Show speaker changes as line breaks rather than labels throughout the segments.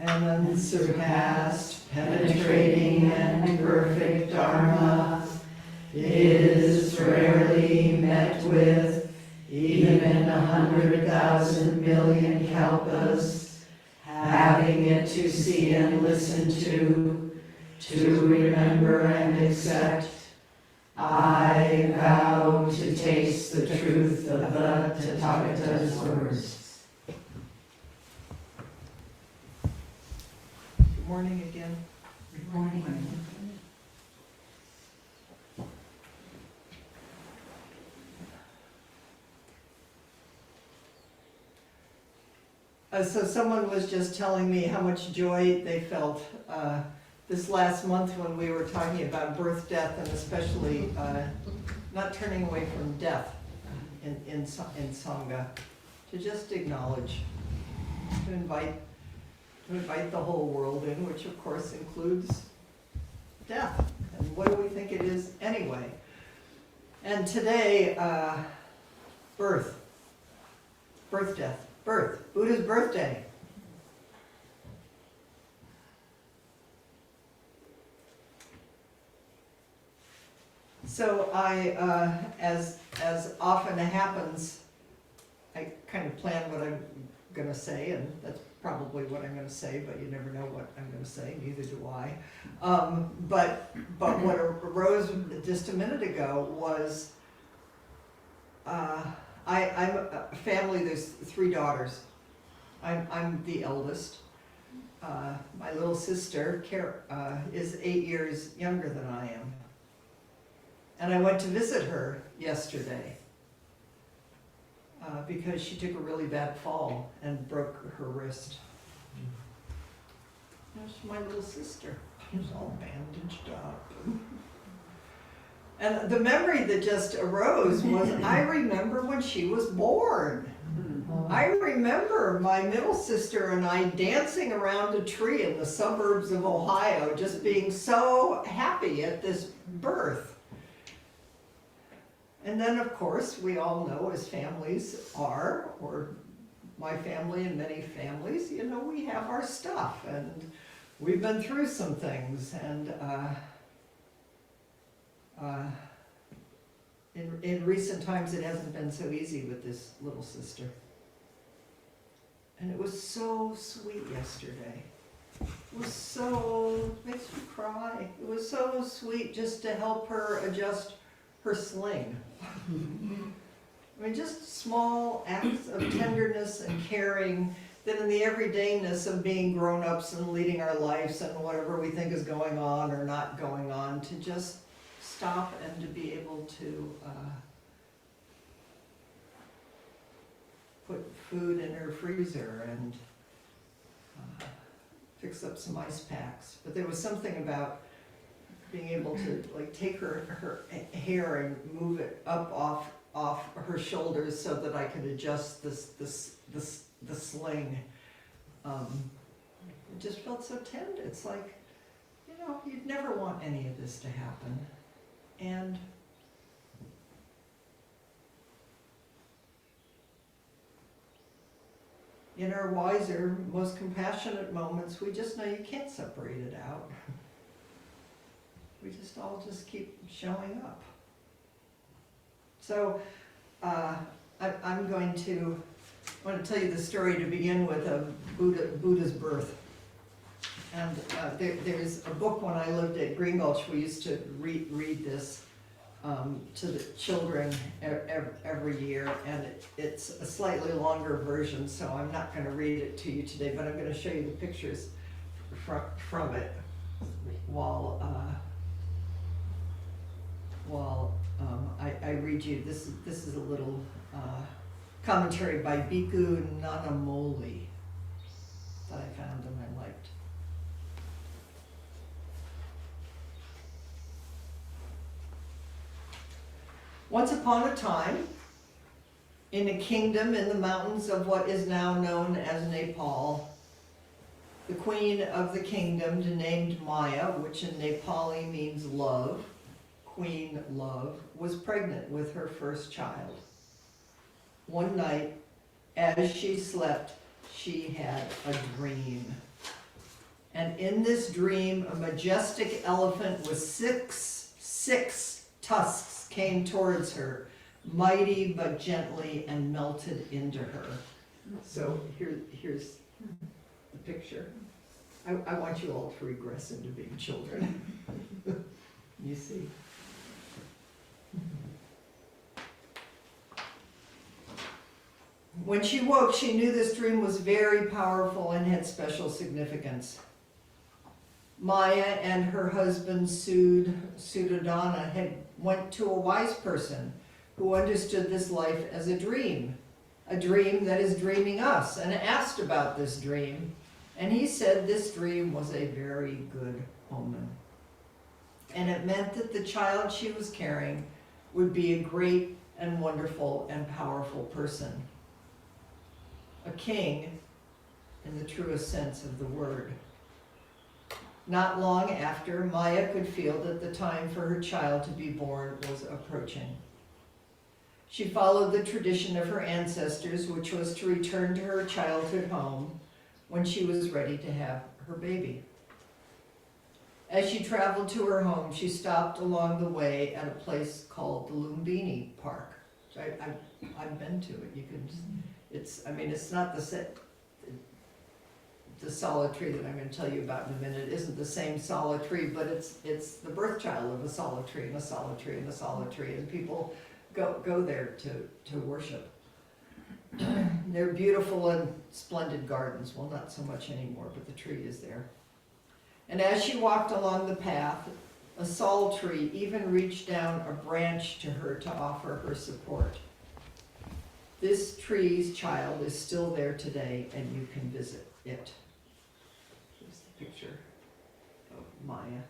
and unsurpassed, penetrating and perfect Dharma is rarely met with, even in 100,000 million kalpas, having it to see and listen to remember and accept. I vow to taste the truth of the Tathagata's words. Good morning again.
Good morning.
So someone was just telling me how much joy they felt this last month when we were talking about birth, death, and especially not turning away from death in Sangha. To just acknowledge, to invite the whole world in, which of course includes death. And what do we think it is anyway? And today, birth, death, birth, Buddha's birthday. So I, as often happens, I kind of plan what I'm going to say, and that's probably what I'm going to say, but you never know what I'm going to say, neither do I. But what arose just a minute ago was, I'm a family, there's 3 daughters. I'm the eldest. My little sister is 8 years younger than I am. And I went to visit her yesterday because she took a really bad fall and broke her wrist. She's my little sister. She's all bandaged up. And the memory that just arose was, I remember when she was born. I remember my middle sister and I dancing around a tree in the suburbs of Ohio, just being so happy at this birth. And then, of course, we all know, as families are, or my family and many families, you know, we have our stuff, and we've been through some things, and in recent times it hasn't been so easy with this little sister. And it was so sweet yesterday. It was so, makes me cry. It was so sweet just to help her adjust her sling. I mean, just small acts of tenderness and caring that in the everydayness of being grown-ups and leading our lives and whatever we think is going on or not going on, to just stop and to be able to put food in her freezer and fix up some ice packs. But there was something about being able to like take her hair and move it up off her shoulders so that I could adjust the sling. It just felt so tender. It's like, you know, you'd never want any of this to happen. And in our wiser, most compassionate moments, we just know you can't separate it out. We just all just keep showing up. So I want to tell you the story to begin with of Buddha's birth. And there's a book when I lived at Green Gulch, we used to read this to the children every year, and it's a slightly longer version, so I'm not going to read it to you today, but I'm going to show you the pictures from it while I read you. This is a little commentary by Bhikkhu Nanamoli that I found and I liked. Once upon a time, in a kingdom in the mountains of what is now known as Nepal, the queen of the kingdom, named Maya, which in Nepali means love, Queen Love, was pregnant with her first child. One night, as she slept, she had a dream. And in this dream, a majestic elephant with six tusks came towards her, mighty but gently, and melted into her. So here's the picture. I want you all to regress into being children. You see. When she woke, she knew this dream was very powerful and had special significance. Maya and her husband Suddhodana had went to a wise person who understood this life as a dream that is dreaming us, and asked about this dream. And he said this dream was a very good omen. And it meant that the child she was carrying would be a great and wonderful and powerful person. A king in the truest sense of the word. Not long after, Maya could feel that the time for her child to be born was approaching. She followed the tradition of her ancestors, which was to return to her childhood home when she was ready to have her baby. As she traveled to her home, she stopped along the way at a place called the Lumbini Park. So I've been to it. You can, it's not the solid tree that I'm going to tell you about in a minute isn't the same solid tree, but it's the birth child of a solid tree and a solid tree and a solid tree, and people go there to worship. They're beautiful and splendid gardens. Well, not so much anymore, but the tree is there. And as she walked along the path, a sal tree even reached down a branch to her to offer her support. This tree's child is still there today, and you can visit it. Here's the picture of Maya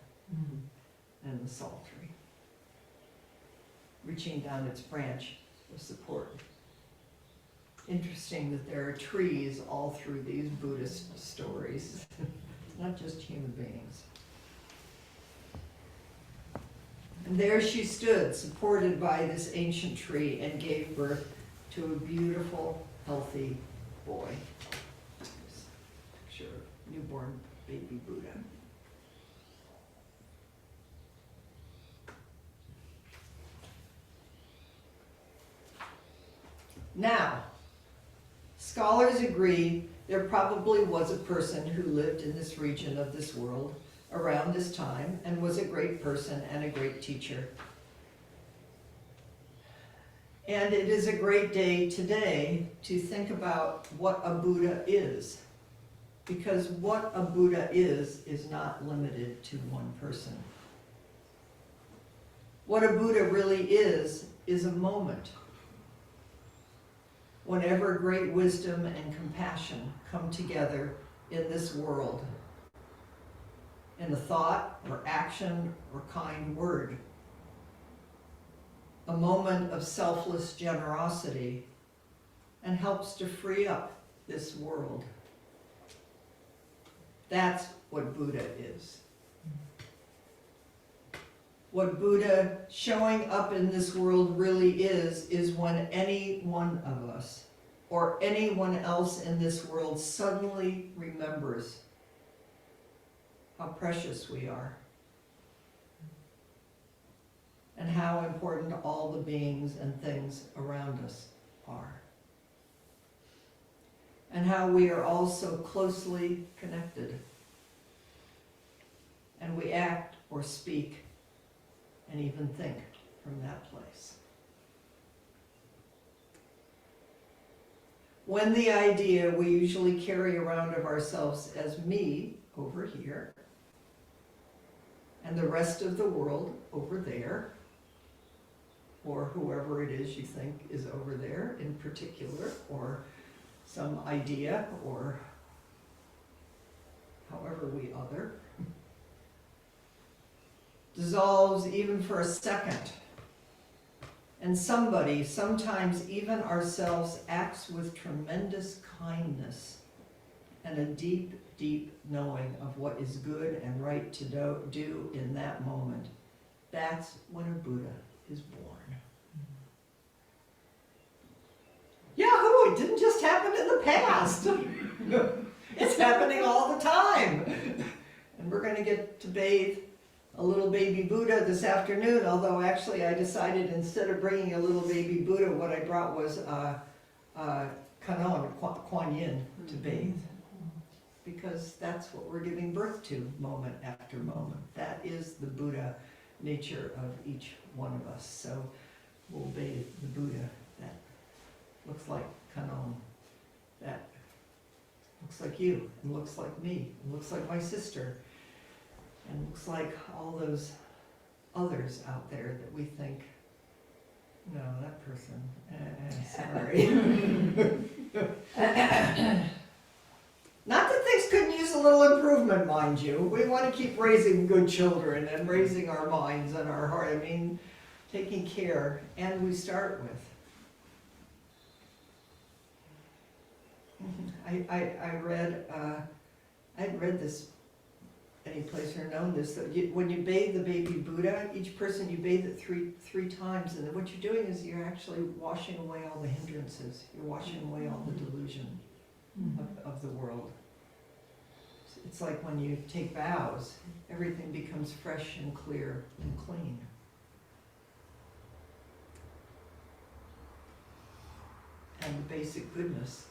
and the sal tree, reaching down its branch for support. Interesting that there are trees all through these Buddhist stories, not just human beings. And there she stood, supported by this ancient tree, and gave birth to a beautiful, healthy boy. Here's a picture of newborn baby Buddha. Now, scholars agree there probably was a person who lived in this region of this world around this time and was a great person and a great teacher. And it is a great day today to think about what a Buddha is, because what a Buddha is not limited to one person. What a Buddha really is a moment. Whenever great wisdom and compassion come together in this world, in a thought or action or kind word, a moment of selfless generosity, and helps to free up this world. That's what Buddha is. What Buddha showing up in this world really is when any one of us or anyone else in this world suddenly remembers how precious we are and how important all the beings and things around us are, and how we are all so closely connected, and we act or speak and even think from that place. When the idea we usually carry around of ourselves as me over here, and the rest of the world over there, or whoever it is you think is over there in particular, or some idea, or however we other, dissolves even for a second, and somebody, sometimes even ourselves, acts with tremendous kindness and a deep, deep knowing of what is good and right to do in that moment. That's when a Buddha is born. Yahoo! It didn't just happen in the past. It's happening all the time. we're gonna get to bathe a little baby Buddha this afternoon, although actually I decided instead of bringing a little baby Buddha, what I brought was Kanon, Kuan Yin, to bathe. Because that's what we're giving birth to, moment after moment. That is the Buddha nature of each one of us. So we'll bathe the Buddha. That looks like Kanon. That looks like you, and looks like me, and looks like my sister, and looks like all those others out there that we think, no, that person, sorry. Not that things couldn't use a little improvement, mind you. We want to keep raising good children and raising our minds and our heart. I mean, taking care, and we start with. I'd read this any place or known this, that when you bathe the baby Buddha, each person you bathe it three times, and then what you're doing is you're actually washing away all the hindrances. You're washing away all the delusion of the world. It's like when you take vows, everything becomes fresh and clear and clean. And the basic goodness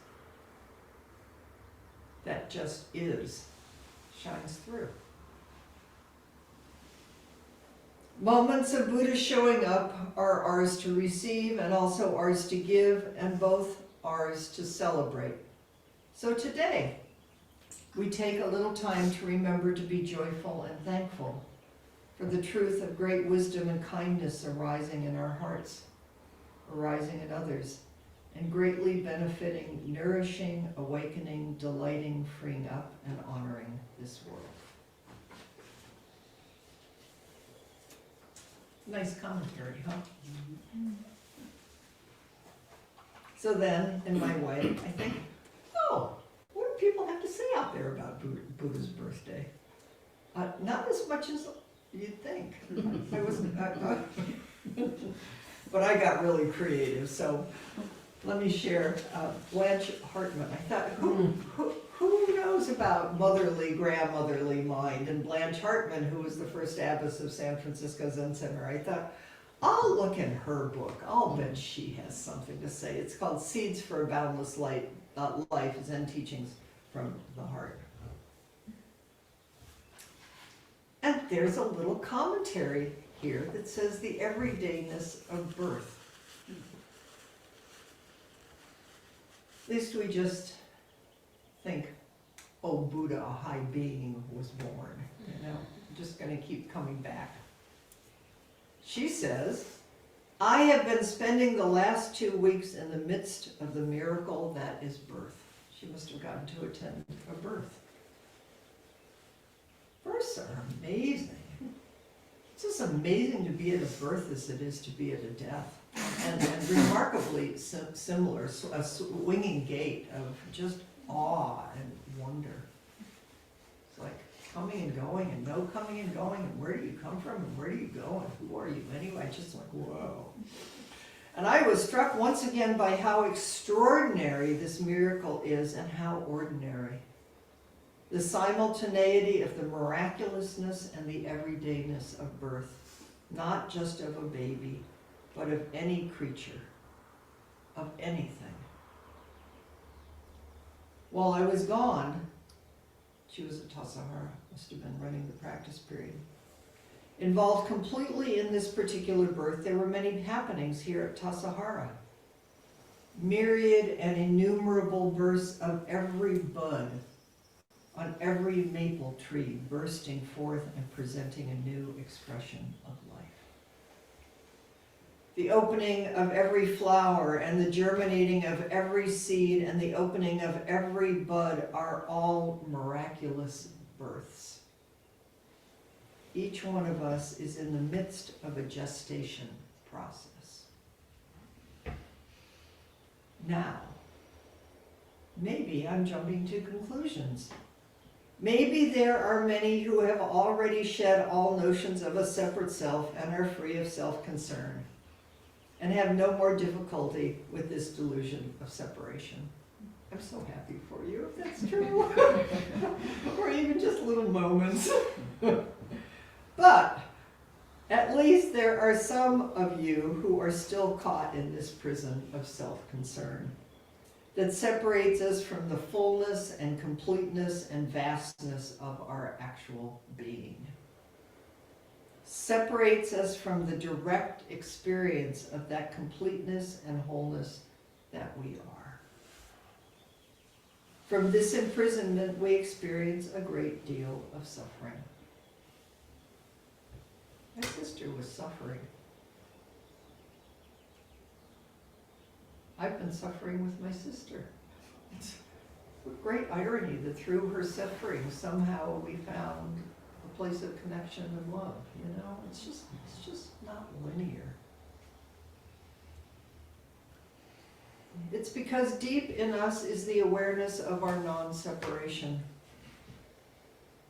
that just is shines through. Moments of Buddha showing up are ours to receive and also ours to give, and both ours to celebrate. So today, we take a little time to remember to be joyful and thankful for the truth of great wisdom and kindness arising in our hearts, arising in others, and greatly benefiting, nourishing, awakening, delighting, freeing up, and honoring this world. Nice commentary, huh? So then, in my way, I think, oh, what do people have to say out there about Buddha's birthday? Not as much as you'd think. I wasn't, but I got really creative, so let me share. Blanche Hartman. I thought, who knows about motherly, grandmotherly mind? And Blanche Hartman, who was the first abbess of San Francisco Zen Center, I thought, I'll look in her book. I'll bet she has something to say. It's called Seeds for a Boundless Life, Zen Teachings from the Heart. And there's a little commentary here that says the everydayness of birth. At least we just think, oh, Buddha, a high being, was born. You know, just going to keep coming back. She says, I have been spending the last 2 weeks in the midst of the miracle that is birth. She must have gotten to attend a birth. Births are amazing. It's as amazing to be at a birth as it is to be at a death. And remarkably similar, a swinging gait of just awe and wonder. It's like coming and going, and no coming and going, and where do you come from, and where do you go, and who are you anyway? Just like, whoa. And I was struck once again by how extraordinary this miracle is and how ordinary. The simultaneity of the miraculousness and the everydayness of birth, not just of a baby, but of any creature, of anything. While I was gone, she was at Tassajara, must have been running the practice period, involved completely in this particular birth, there were many happenings here at Tassajara. Myriad and innumerable bursts of every bud on every maple tree bursting forth and presenting a new expression of life. The opening of every flower and the germinating of every seed and the opening of every bud are all miraculous births. Each one of us is in the midst of a gestation process. Now, maybe I'm jumping to conclusions. Maybe there are many who have already shed all notions of a separate self and are free of self-concern, and have no more difficulty with this delusion of separation. I'm so happy for you, if that's true. Or even just a little moments. But at least there are some of you who are still caught in this prison of self-concern that separates us from the fullness and completeness and vastness of our actual being. Separates us from the direct experience of that completeness and wholeness that we are. From this imprisonment, we experience a great deal of suffering. My sister was suffering. I've been suffering with my sister. It's a great irony that through her suffering, somehow we found a place of connection and love. You know, it's just not linear. It's because deep in us is the awareness of our non-separation.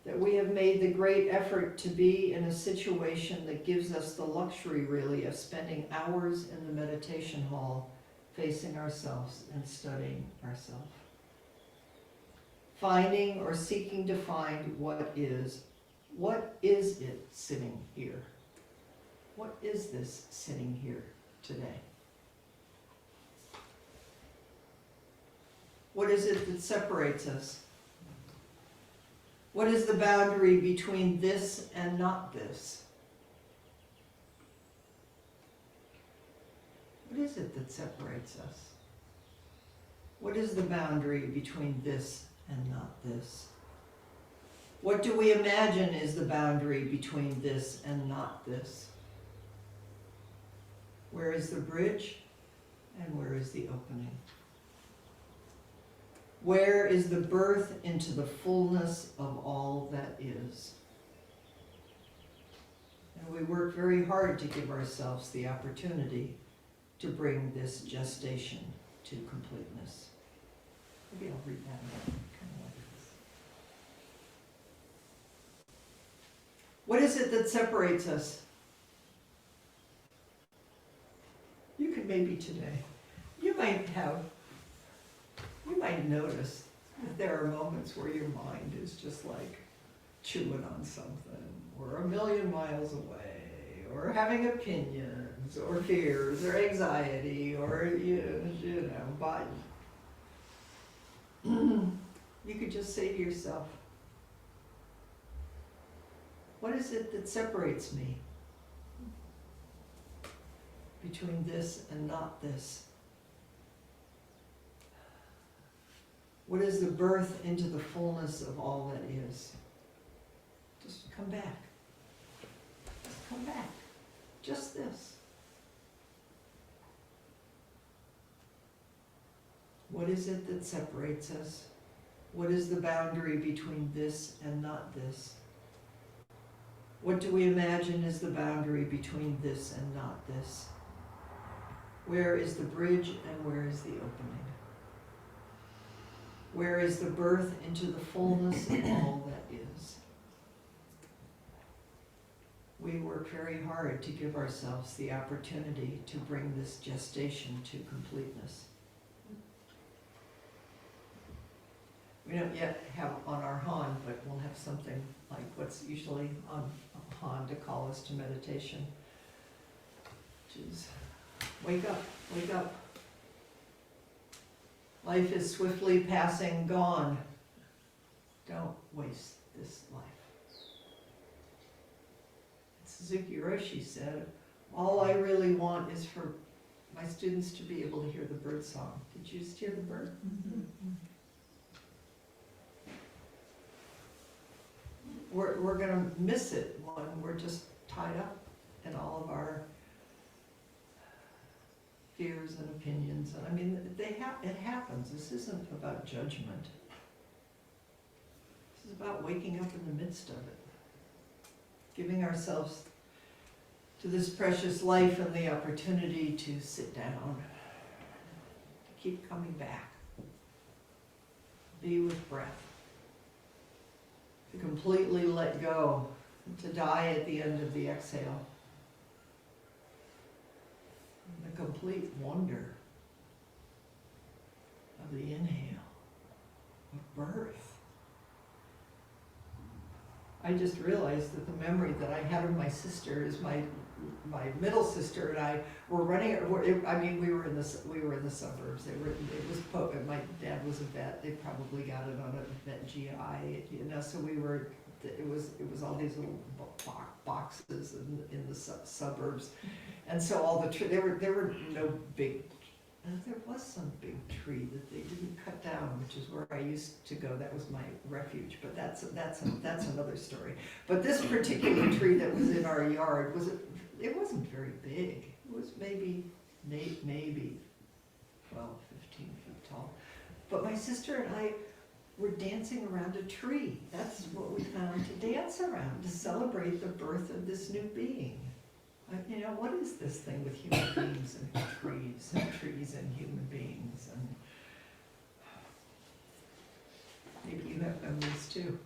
That we have made the great effort to be in a situation that gives us the luxury, really, of spending hours in the meditation hall facing ourselves and studying ourselves. Finding or seeking to find what is it sitting here? What is this sitting here today? What is it that separates us? What is the boundary between this and not this? What is it that separates us? What is the boundary between this and not this? What do we imagine is the boundary between this and not this? Where is the bridge and where is the opening? Where is the birth into the fullness of all that is? And we work very hard to give ourselves the opportunity to bring this gestation to completeness. Maybe I'll read that again, kind of like this. What is it that separates us? You could maybe today, you might notice that there are moments where your mind is just like chewing on something, or a million miles away, or having opinions, or fears, or anxiety, or, but you could just say to yourself, what is it that separates me between this and not this? What is the birth into the fullness of all that is? Just come back. Just come back. Just this. What is it that separates us? What is the boundary between this and not this? What do we imagine is the boundary between this and not this? Where is the bridge and where is the opening? Where is the birth into the fullness of all that is? We work very hard to give ourselves the opportunity to bring this gestation to completeness. We don't yet have on our Han, but we'll have something like what's usually on Han to call us to meditation, which is, wake up, wake up. Life is swiftly passing, gone. Don't waste this life. Suzuki Roshi said, all I really want is for my students to be able to hear the bird song. Did you just hear the bird? Mm-hmm. We're going to miss it when we're just tied up in all of our fears and opinions. And I mean, it happens. This isn't about judgment. This is about waking up in the midst of it. Giving ourselves to this precious life and the opportunity to sit down, to keep coming back, be with breath, to completely let go, to die at the end of the exhale. And the complete wonder of the inhale, of birth. I just realized that the memory that I had of my sister is my middle sister and I were running. I mean, we were in the suburbs. My dad was a vet. They probably got it on a vet GI, you know. So we were. It was all these little boxes in the suburbs, and so all the there were no big. There was some big tree that they didn't cut down, which is where I used to go. That was my refuge, but that's another story. But this particular tree that was in our yard it wasn't very big. It was maybe 12, 15 feet tall. But my sister and I were dancing around a tree. That's what we found to dance around, to celebrate the birth of this new being. You know, what is this thing with human beings and trees and human beings? And maybe you have memories too.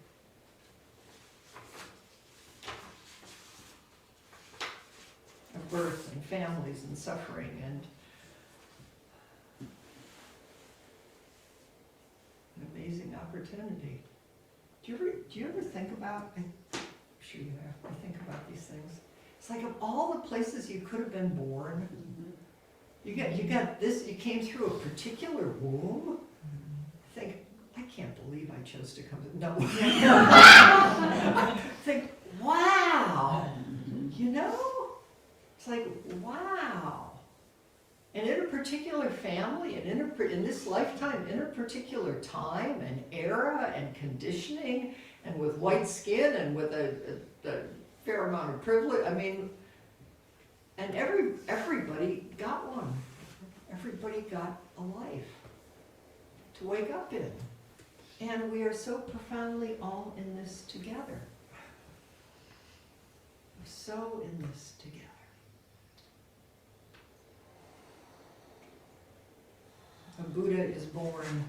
Of birth and families and suffering and an amazing opportunity. Do you ever think about, I'm sure you have, I think about these things. It's like of all the places you could have been born, you got this, you came through a particular womb. Think, I can't believe I chose to come to, no. Think, wow, you know? It's like, wow. And in a particular family, and in this lifetime, in a particular time and era and conditioning, and with white skin and with a fair amount of privilege. I mean, and everybody got one. Everybody got a life to wake up in. And we are so profoundly all in this together. We're so in this together. A Buddha is born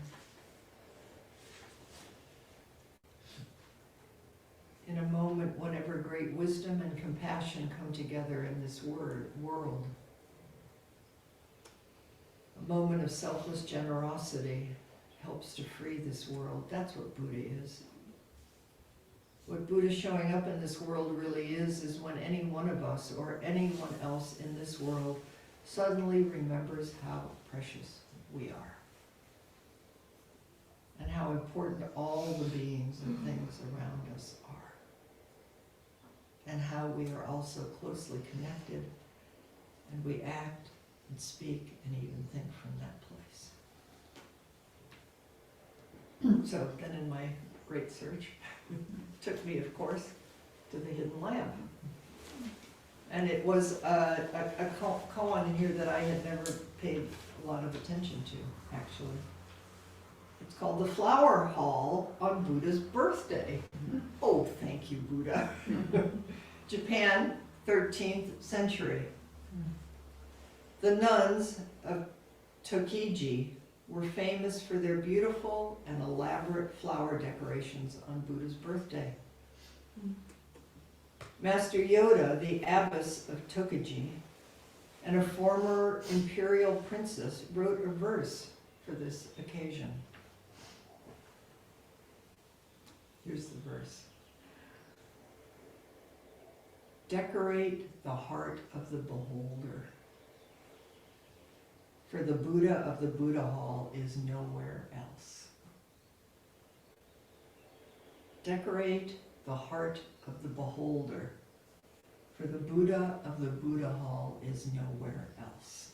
in a moment whenever great wisdom and compassion come together in this world. A moment of selfless generosity helps to free this world. That's what Buddha is. What Buddha showing up in this world really is when any one of us or anyone else in this world suddenly remembers how precious we are. And how important all the beings and things around us are. And how we are all so closely connected, and we act and speak and even think from that place. So then in my great search, took me, of course, to the Hidden Lamp. And it was a koan here that I had never paid a lot of attention to, actually. It's called The Flower Hall on Buddha's Birthday. Oh, thank you, Buddha. Japan, 13th century. The nuns of Tokiji were famous for their beautiful and elaborate flower decorations on Buddha's birthday. Master Yoda, the abbess of Tokiji, and a former imperial princess wrote a verse for this occasion. Here's the verse. Decorate the heart of the beholder, for the Buddha of the Buddha Hall is nowhere else. Decorate the heart of the beholder, for the Buddha of the Buddha Hall is nowhere else.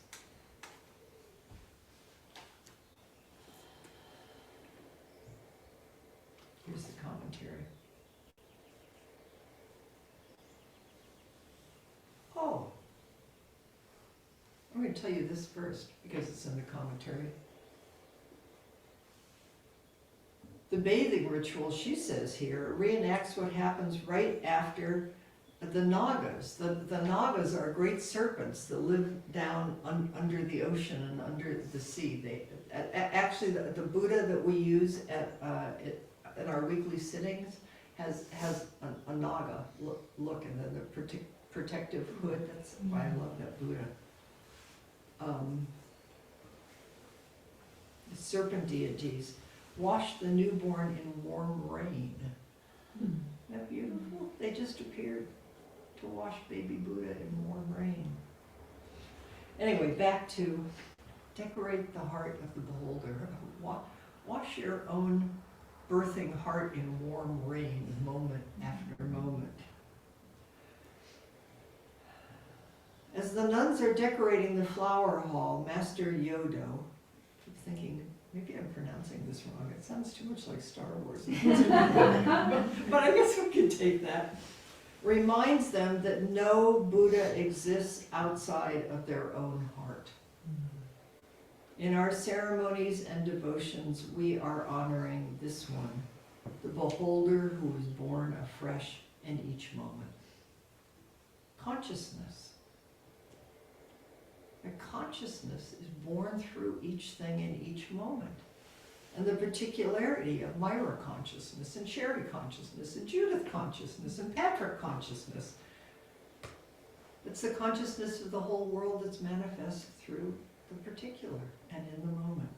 Here's the commentary. Oh, I'm going to tell you this first because it's in the commentary. The bathing ritual, she says here, reenacts what happens right after the Nagas. The Nagas are great serpents that live down under the ocean and under the sea. Actually, the Buddha that we use at our weekly sittings has a Naga look and then the protective hood. That's why I love that Buddha. The serpent deities wash the newborn in warm rain. Isn't that beautiful? to wash baby Buddha in warm rain. Anyway, back to decorate the heart of the beholder. Wash your own birthing heart in warm rain, moment after moment. As the nuns are decorating the flower hall, Master Yodo, I keep thinking, maybe I'm pronouncing this wrong. It sounds too much like Star Wars. But I guess we can take that. Reminds them that no Buddha exists outside of their own heart. In our ceremonies and devotions, we are honoring this one, the beholder who is born afresh in each moment. Consciousness. And consciousness is born through each thing in each moment. And the particularity of Myra consciousness, and Sherry consciousness, and Judith consciousness, and Patrick consciousness. It's the consciousness of the whole world that's manifest through the particular and in the moment.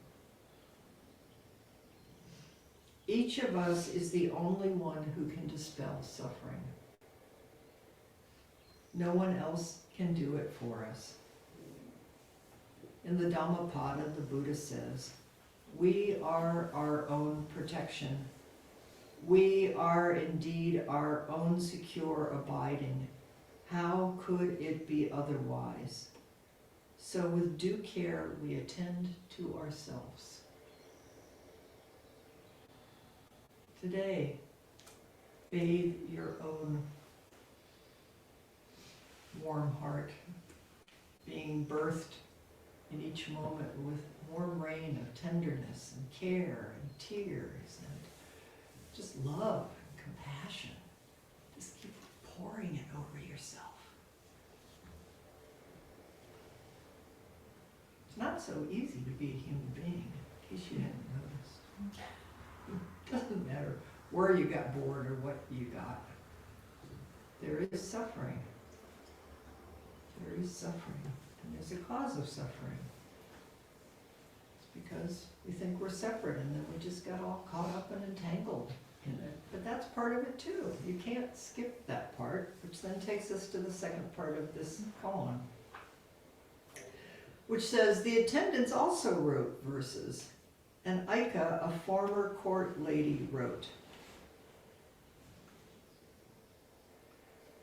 Each of us is the only one who can dispel suffering. No one else can do it for us. In the Dhammapada, the Buddha says, we are our own protection. We are indeed our own secure abiding. How could it be otherwise? So with due care, we attend to ourselves. Today, bathe your own warm heart, being birthed in each moment with warm rain of tenderness and care and tears and just love and compassion. Just keep pouring it over yourself. It's not so easy to be a human being, in case you hadn't noticed. It doesn't matter where you got born or what you got. There is suffering. There is suffering. And there's a cause of suffering. It's because we think we're separate and then we just got all caught up and entangled in it. But that's part of it too. You can't skip that part, which then takes us to the second part of this koan, which says, the attendants also wrote verses, and Ika, a former court lady, wrote,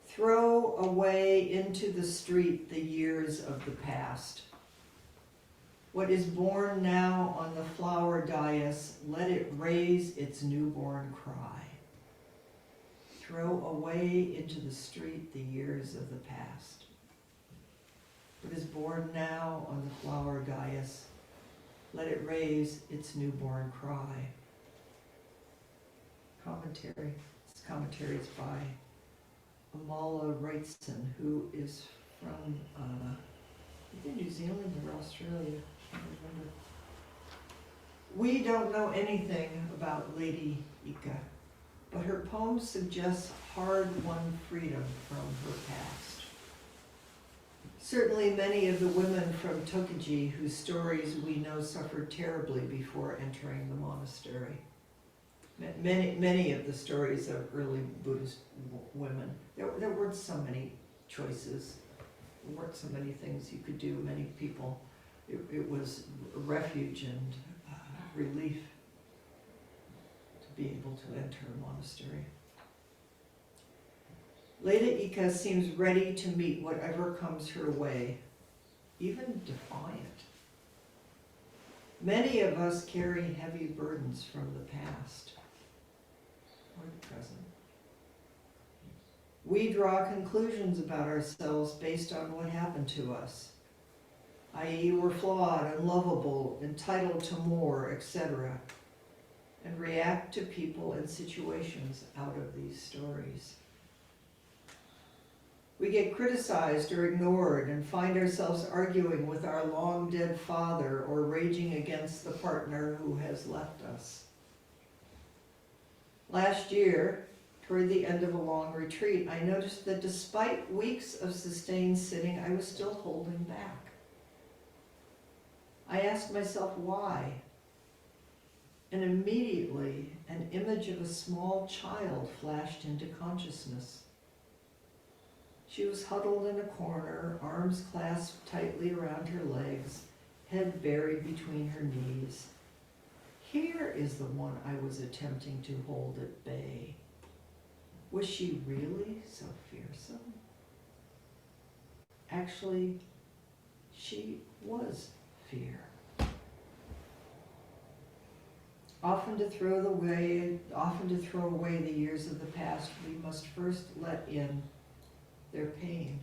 throw away into the street the years of the past. What is born now on the flower dais, let it raise its newborn cry. Throw away into the street the years of the past. What is born now on the flower dais, let it raise its newborn cry. Commentary. This commentary is by Amala Wrightson, who is from either New Zealand or Australia. I can't remember. We don't know anything about Lady Ika, but her poem suggests hard-won freedom from her past. Certainly many of the women from Tokaji whose stories we know suffered terribly before entering the monastery. Many of the stories of early Buddhist women, there weren't so many choices, there weren't so many things you could do. Many people, it was a refuge and relief to be able to enter a monastery. Lady Ika seems ready to meet whatever comes her way, even defiant. Many of us carry heavy burdens from the past or the present. We draw conclusions about ourselves based on what happened to us, i.e. we're flawed, unlovable, entitled to more, etc., and react to people and situations out of these stories. We get criticized or ignored and find ourselves arguing with our long-dead father or raging against the partner who has left us. Last year, toward the end of a long retreat, I noticed that despite weeks of sustained sitting, I was still holding back. I asked myself why, and immediately an image of a small child flashed into consciousness. She was huddled in a corner, arms clasped tightly around her legs, head buried between her knees. Here is the one I was attempting to hold at bay. Was she really so fearsome? Actually, she was fear. Often to throw away the years of the past, we must first let in their pain.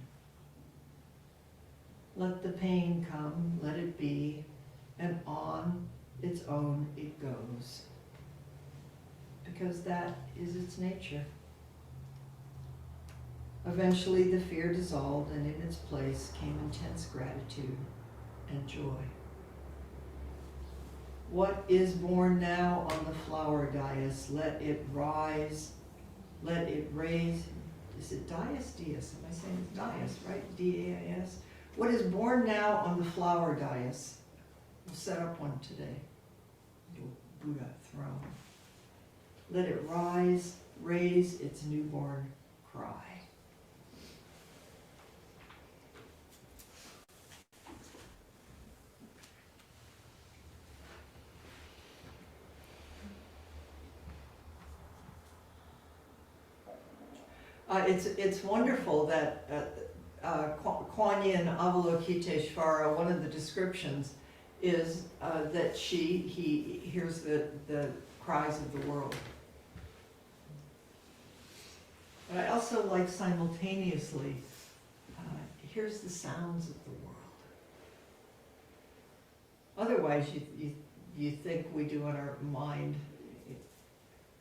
Let the pain come, let it be, and on its own it goes. Because that is its nature. Eventually the fear dissolved, and in its place came intense gratitude and joy. What is born now on the flower dais, let it rise, let it raise. Is it dais? Dias. Am I saying it's dais, right? D-A-I-S. What is born now on the flower dais? We'll set up one today. Little Buddha throne. Let it rise, raise its newborn cry. It's wonderful that Kuan Yin Avalokiteshvara, one of the descriptions is that he hears the cries of the world. But I also like simultaneously hears the sounds of the world. Otherwise, you think we do in our mind,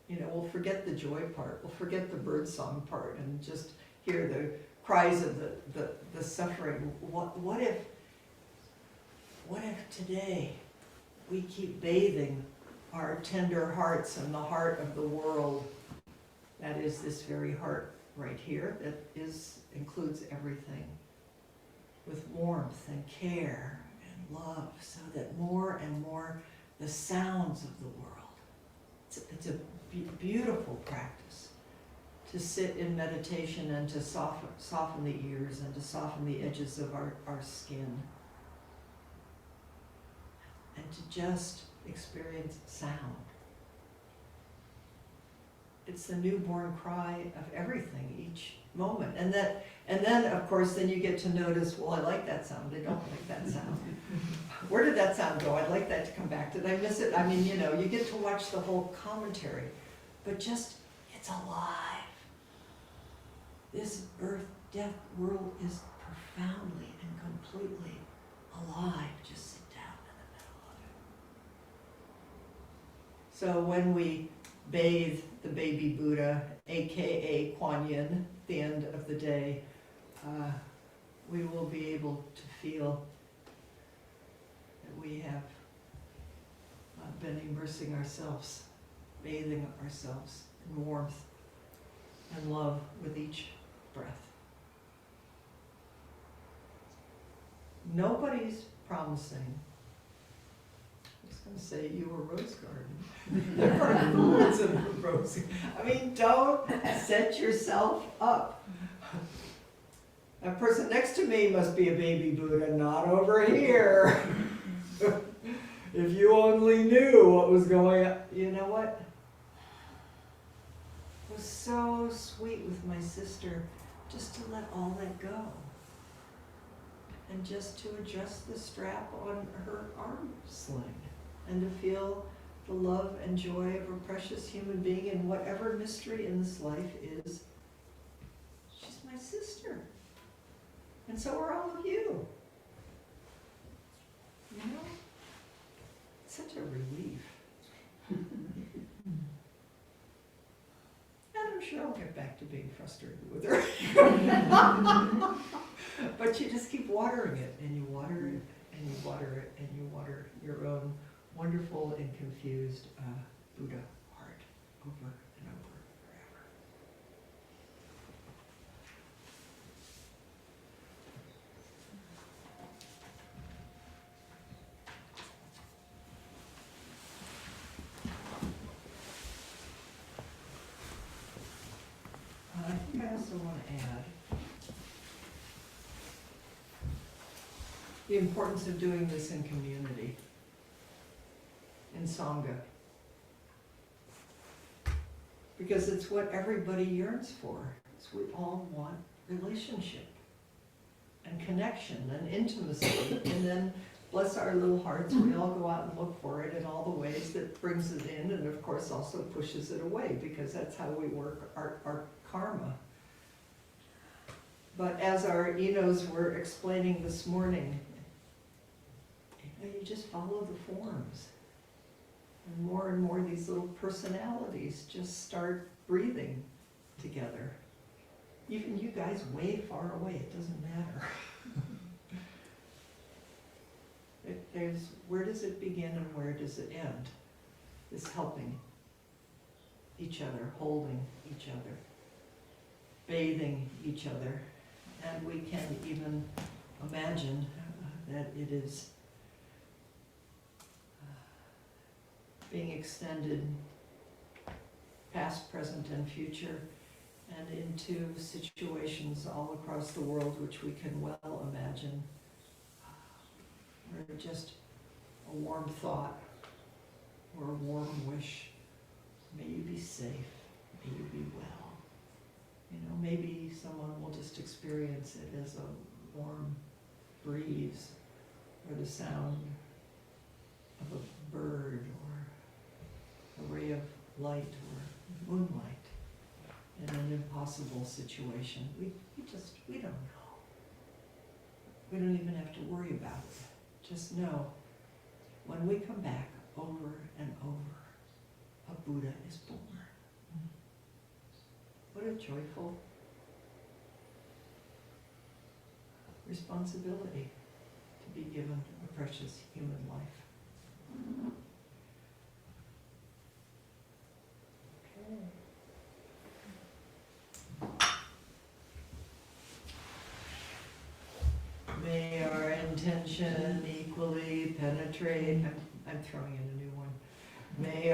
we'll forget the joy part, we'll forget the birdsong part, and just hear the cries of the suffering. What if today we keep bathing our tender hearts in the heart of the world? That is this very heart right here that includes everything, with warmth and care and love, so that more and more the sounds of the world. It's a beautiful practice to sit in meditation and to soften the ears and to soften the edges of our skin and to just experience sound. It's the newborn cry of everything each moment. And then of course then you get to notice, well, I like that sound, I don't like that sound. Where did that sound go? I'd like that to come back. Did I miss it? I mean, you get to watch the whole commentary, but just, it's alive. This birth-death world is profoundly and completely alive. Just sit down in the middle of it. So when we bathe the baby Buddha, aka Kuan Yin, at the end of the day, we will be able to feel that we have been immersing ourselves, bathing ourselves in warmth and love with each breath. Nobody's promising. I was going to say you a rose garden. There are thorns in the rose. I mean, don't set yourself up. That person next to me must be a baby Buddha, not over here. If you only knew what was going on. You know what? It was so sweet with my sister just to let all that go. And just to adjust the strap on her arm sling. And to feel the love and joy of a precious human being in whatever mystery in this life is. She's my sister. And so are all of you. You know? It's such a relief. And I'm sure I'll get back to being frustrated with her. But you just keep watering it, and you water it, and you water it, and you water your own wonderful and confused Buddha heart over and over forever. I think I also want to add the importance of doing this in community, in Sangha. Because it's what everybody yearns for. It's we all want relationship and connection and intimacy. And then, bless our little hearts, we all go out and look for it in all the ways that brings it in, and of course also pushes it away, because that's how we work our karma. But as our Enos were explaining this morning, you just follow the forms. And more these little personalities just start breathing together. Even you guys way far away, it doesn't matter. Where does it begin and where does it end? This helping each other, holding each other, bathing each other. And we can even imagine that it is being extended past, present, and future, and into situations all across the world which we can well imagine, where just a warm thought or a warm wish, may you be safe, may you be well. You know, maybe someone will just experience it as a warm breeze, or the sound of a bird, or a ray of light, or moonlight in an impossible situation. We don't know. We don't even have to worry about it. Just know, when we come back over and over, a Buddha is born. What a joyful responsibility to be given a precious human life. May our intention equally penetrate, I'm throwing in a new one. May